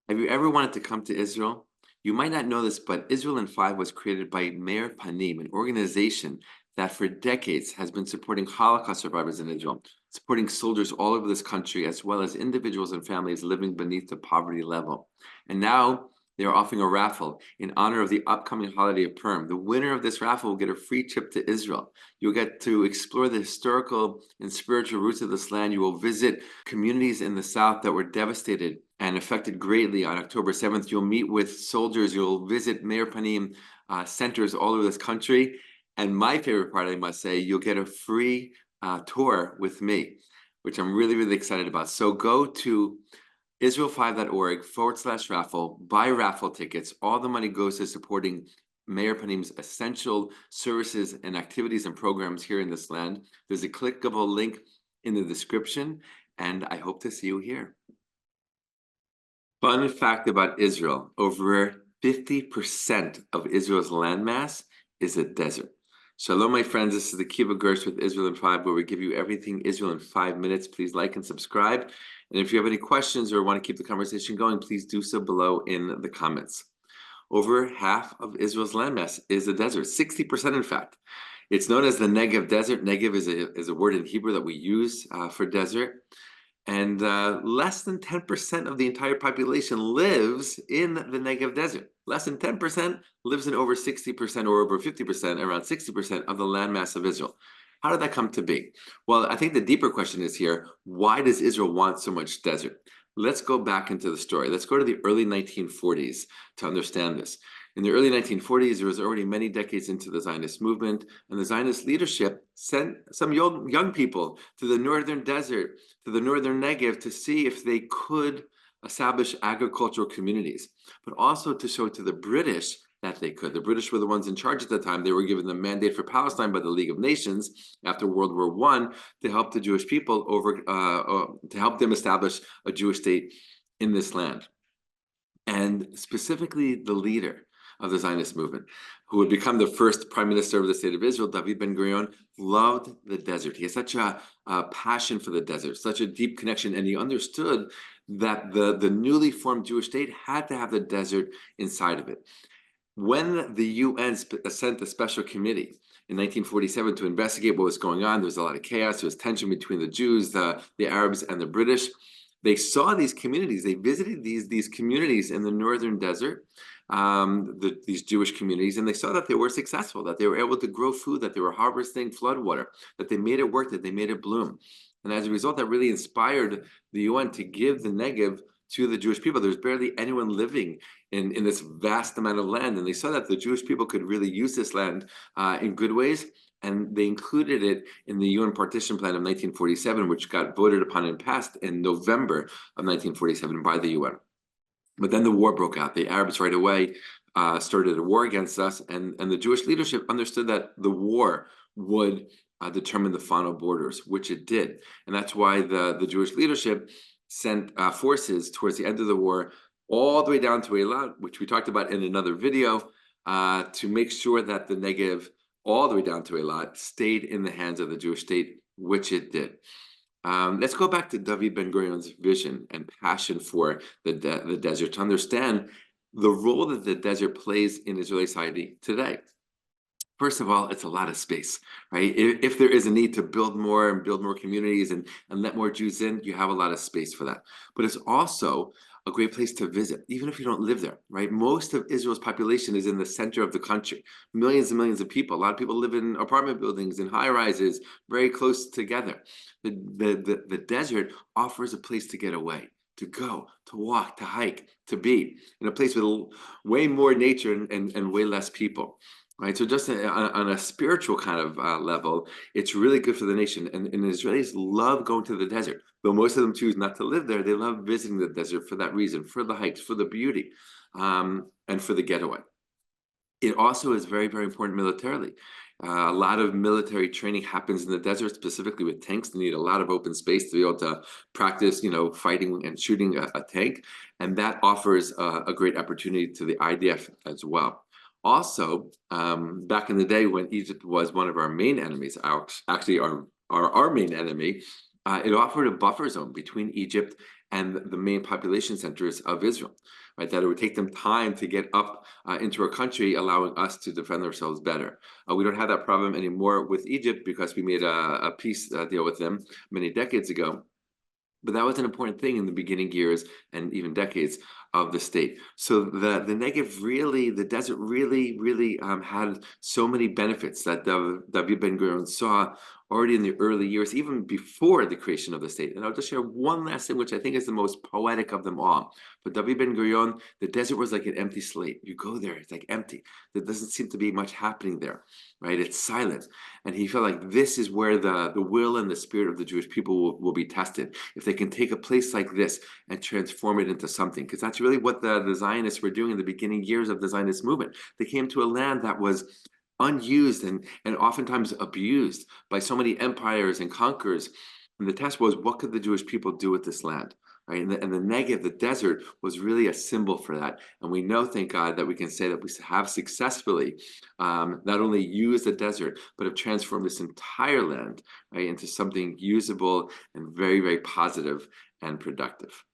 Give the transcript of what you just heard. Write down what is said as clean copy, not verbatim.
Have you ever wanted to come to Israel? You might not know this, but Israel in Five was created by Meir Panim, an organization that for decades has been supporting Holocaust survivors in Israel, supporting soldiers all over this country, as well as individuals and families living beneath the poverty level. And now they are offering a raffle in honor of the upcoming holiday of Purim. The winner of this raffle will get a free trip to Israel. You'll get to explore the historical and spiritual roots of this land. You will visit communities in the south that were devastated and affected greatly on October 7th. You'll meet with soldiers. You'll visit Meir Panim centers all over this country. And my favorite part, I must say, you'll get a free tour with me, which I'm really, really excited about. So go to Israel5.org/raffle, buy raffle tickets. All the money goes to supporting Meir Panim's essential services and activities and programs here in this land. There's a clickable link in the description, and I hope to see you here. Fun fact about Israel, over 50% of Israel's landmass is a desert. Shalom, my friends. This is the Kiva Gersh with Israel in 5, where we give you everything Israel in 5 minutes. Please like and subscribe. And if you have any questions or want to keep the conversation going, please do so below in the comments. Over half of Israel's landmass is a desert, 60% in fact. It's known as the Negev Desert. Negev is a word in Hebrew that we use for desert. And less than 10% of the entire population lives in the Negev Desert. Less than 10% lives in over 60% or over 50%, around 60% of the landmass of Israel. How did that come to be? Well, I think the deeper question is here, why does Israel want so much desert? Let's go back into the story. Let's go to the early 1940s to understand this. In the early 1940s, there was already many decades into the Zionist movement, and the Zionist leadership sent some young people to the northern desert, to the northern Negev, to see if they could establish agricultural communities, but also to show to the British that they could. The British were the ones in charge at the time. They were given the mandate for Palestine by the League of Nations after World War I to help the Jewish people to help them establish a Jewish state in this land. And specifically the leader of the Zionist movement, who would become the first prime minister of the state of Israel, David Ben-Gurion, loved the desert. He had such a passion for the desert, such a deep connection, and he understood that the newly formed Jewish state had to have the desert inside of it. When the UN sent a special committee in 1947 to investigate what was going on, there was a lot of chaos, there was tension between the Jews, the Arabs, and the British. They saw these communities, they visited these communities in the northern desert, these Jewish communities, and they saw that they were successful, that they were able to grow food, that they were harvesting floodwater, that they made it work, that they made it bloom. And as a result, that really inspired the UN to give the Negev to the Jewish people. There's barely anyone living in this vast amount of land, and they saw that the Jewish people could really use this land in good ways, and they included it in the UN Partition Plan of 1947, which got voted upon and passed in November of 1947 by the UN. But then the war broke out. The Arabs right away started a war against us, and the Jewish leadership understood that the war would determine the final borders, which it did. And that's why the Jewish leadership sent forces towards the end of the war all the way down to Eilat, which we talked about in another video, to make sure that the Negev, all the way down to Eilat, stayed in the hands of the Jewish state, which it did. Let's go back to David Ben-Gurion's vision and passion for the desert to understand the role that the desert plays in Israeli society today. First of all, it's a lot of space, right? If there is a need to build more communities and let more Jews in, you have a lot of space for that. But it's also a great place to visit, even if you don't live there, right? Most of Israel's population is in the center of the country. Millions and millions of people. A lot of people live in apartment buildings, in high rises, very close together. The desert offers a place to get away, to go, to walk, to hike, to be in a place with way more nature and way less people. Right, so just on a spiritual kind of level, it's really good for the nation. And Israelis love going to the desert, though most of them choose not to live there. They love visiting the desert for that reason, for the hikes, for the beauty, and for the getaway. It also is very, very important militarily. A lot of military training happens in the desert, specifically with tanks. They need a lot of open space to be able to practice, fighting and shooting a tank. And that offers a great opportunity to the IDF as well. Also, back in the day when Egypt was one of our main enemies, actually our main enemy, it offered a buffer zone between Egypt and the main population centers of Israel, right? That it would take them time to get up into our country, allowing us to defend ourselves better. We don't have that problem anymore with Egypt because we made a peace deal with them many decades ago. But that was an important thing in the beginning years and even decades of the state. So the Negev really, the desert really had so many benefits that David Ben-Gurion saw already in the early years, even before the creation of the state. And I'll just share one last thing, which I think is the most poetic of them all. For David Ben-Gurion, the desert was like an empty slate. You go there, it's like empty. There doesn't seem to be much happening there, right? It's silent. And he felt like this is where the will and the spirit of the Jewish people will be tested. If they can take a place like this and transform it into something, because that's really what the Zionists were doing in the beginning years of the Zionist movement. They came to a land that was unused and oftentimes abused by so many empires and conquerors. And the test was, what could the Jewish people do with this land? Right? And the Negev, the desert, was really a symbol for that. And we know, thank God, that we can say that we have successfully not only used the desert, but have transformed this entire land, right, into something usable and very positive and productive.